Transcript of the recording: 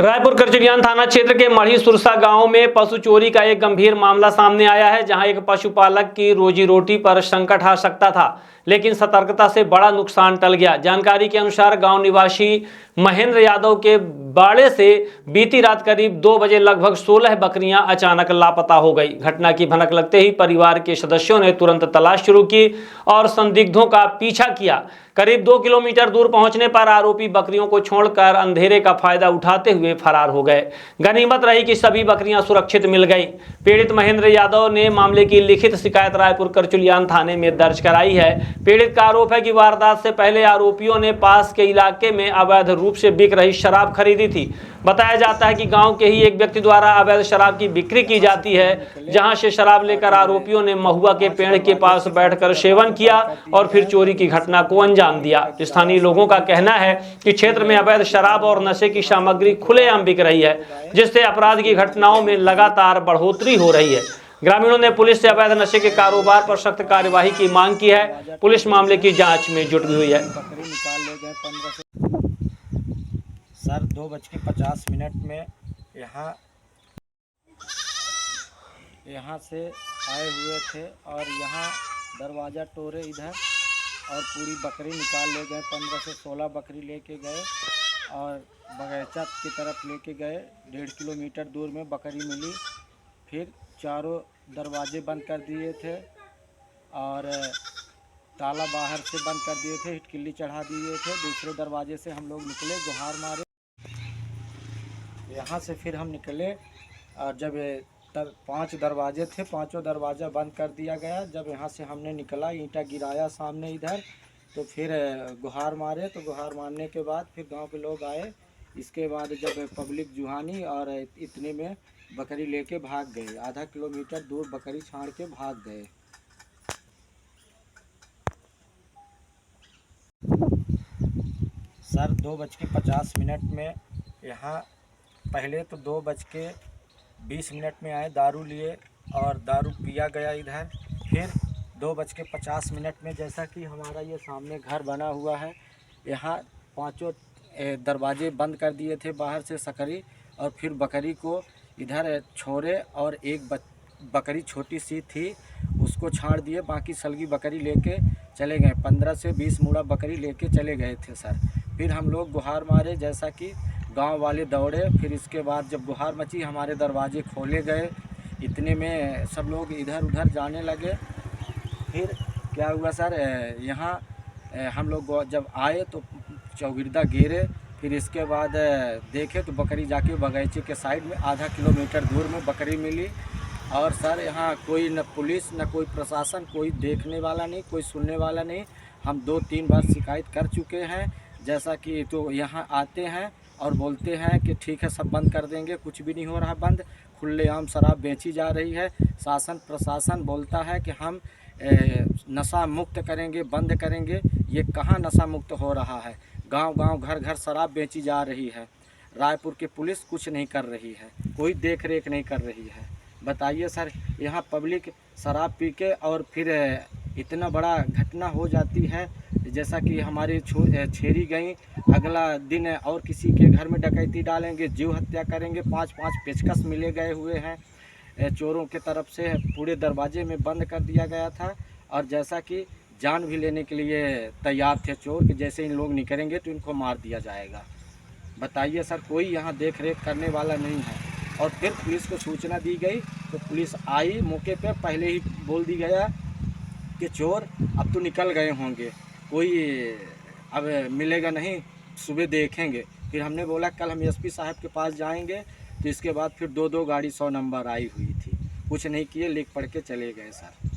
रायपुर करचुलियान थाना क्षेत्र के मढ़ी सुरसा गांव में पशु चोरी का एक गंभीर मामला सामने आया है, जहां एक पशुपालक की रोजी रोटी पर संकट आ सकता था, लेकिन सतर्कता से बड़ा नुकसान टल गया। जानकारी के अनुसार गांव निवासी महेंद्र यादव के बाड़े से बीती रात करीब 2 बजे लगभग 16 बकरियां अचानक लापता हो गई। घटना की भनक लगते ही परिवार के सदस्यों ने तुरंत तलाश शुरू की और संदिग्धों का पीछा किया। करीब 2 किलोमीटर दूर पहुंचने पर आरोपी बकरियों को छोड़कर अंधेरे का फायदा उठाते हुए फरार हो गए। गनीमत रही कि सभी बकरियां सुरक्षित मिल गईं। पीड़ित महेंद्र यादव ने मामले की लिखित शिकायत रायपुर करचुलियान थाने में दर्ज कराई है। पीड़ित का आरोप है कि वारदात से पहले आरोपियों ने पास के इलाके में अवैध रूप से बिक रही शराब खरीदी थी। बताया जाता है कि गांव के ही एक व्यक्ति द्वारा अवैध शराब की बिक्री की जाती है, जहां से शराब लेकर आरोपियों ने महुआ के पेड़ के पास बैठकर सेवन किया और फिर चोरी की घटना को अंजाम दिया। स्थानीय लोगों का कहना है कि क्षेत्र में अवैध शराब और नशे की सामग्री खुलेआम बिक रही है, जिससे अपराध की घटनाओं में लगातार बढ़ोतरी हो रही है। ग्रामीणों ने पुलिस से अवैध नशे के कारोबार पर सख्त कार्यवाही की मांग की है। पुलिस मामले की जांच में जुटी हुई है। सर 2:50 में यहाँ से आए हुए थे और यहाँ दरवाज़ा तोड़े इधर और पूरी बकरी निकाल ले गए। 15 से 16 बकरी लेके गए और बगीचा की तरफ लेके गए। 1.5 किलोमीटर दूर में बकरी मिली। फिर चारों दरवाजे बंद कर दिए थे और ताला बाहर से बंद कर दिए थे, हिटकिल्ली चढ़ा दिए थे। दूसरे दरवाजे से हम लोग निकले, गुहार मारे। यहाँ से फिर हम निकले और जब 5 दरवाजे थे, पांचों दरवाज़ा बंद कर दिया गया। जब यहाँ से हमने निकला, ईंटा गिराया सामने इधर, तो फिर गुहार मारे। तो गुहार मारने के बाद फिर गांव के लोग आए। इसके बाद जब पब्लिक जुहानी और इतने में बकरी लेके भाग गए। आधा किलोमीटर दूर बकरी छाड़ के भाग गए। सर 2:50 में यहाँ पहले तो 2:20 में आए, दारू लिए और दारू पिया गया इधर। फिर 2:50 में जैसा कि हमारा ये सामने घर बना हुआ है, यहाँ पांचों दरवाजे बंद कर दिए थे बाहर से सकरी, और फिर बकरी को इधर छोड़े और एक बकरी छोटी सी थी उसको छाड़ दिए। बाकी सलगी बकरी लेके चले गए। 15 से 20 मुड़ा बकरी लेके चले गए थे सर। फिर हम लोग गुहार मारे, जैसा कि गांव वाले दौड़े। फिर इसके बाद जब गुहार मची, हमारे दरवाजे खोले गए। इतने में सब लोग इधर उधर जाने लगे। फिर क्या हुआ सर, यहाँ हम लोग जब आए तो चौगिरदा गिरे। फिर इसके बाद देखे तो बकरी जाके बगीचे के साइड में आधा किलोमीटर दूर में बकरी मिली। और सर यहाँ कोई न पुलिस न कोई प्रशासन, कोई देखने वाला नहीं, कोई सुनने वाला नहीं। हम 2-3 बार शिकायत कर चुके हैं, जैसा कि तो यहाँ आते हैं और बोलते हैं कि ठीक है सब बंद कर देंगे। कुछ भी नहीं हो रहा बंद। खुलेआम शराब बेची जा रही है। शासन प्रशासन बोलता है कि हम नशा मुक्त करेंगे, बंद करेंगे। ये कहाँ नशा मुक्त हो रहा है? गांव गांव घर घर शराब बेची जा रही है। रायपुर की पुलिस कुछ नहीं कर रही है, कोई देख रेख नहीं कर रही है। बताइए सर, यहाँ पब्लिक शराब पी के और फिर इतना बड़ा घटना हो जाती है। जैसा कि हमारी छेरी गई, अगला दिन और किसी के घर में डकैती डालेंगे, जीव हत्या करेंगे। 5-5 पेचकस मिले गए हुए हैं चोरों के तरफ से। पूरे दरवाजे में बंद कर दिया गया था और जैसा कि जान भी लेने के लिए तैयार थे चोर कि जैसे इन लोग निकलेंगे तो इनको मार दिया जाएगा। बताइए सर, कोई यहाँ देख रेख करने वाला नहीं है। और फिर पुलिस को सूचना दी गई तो पुलिस आई मौके पे। पहले ही बोल दी गया कि चोर अब तो निकल गए होंगे, कोई अब मिलेगा नहीं, सुबह देखेंगे। फिर हमने बोला कल हम एसपी साहब के पास जाएंगे। तो इसके बाद फिर 2-2 गाड़ी 100 नंबर आई हुई थी। कुछ नहीं किए, लिख पढ़ के चले गए सर।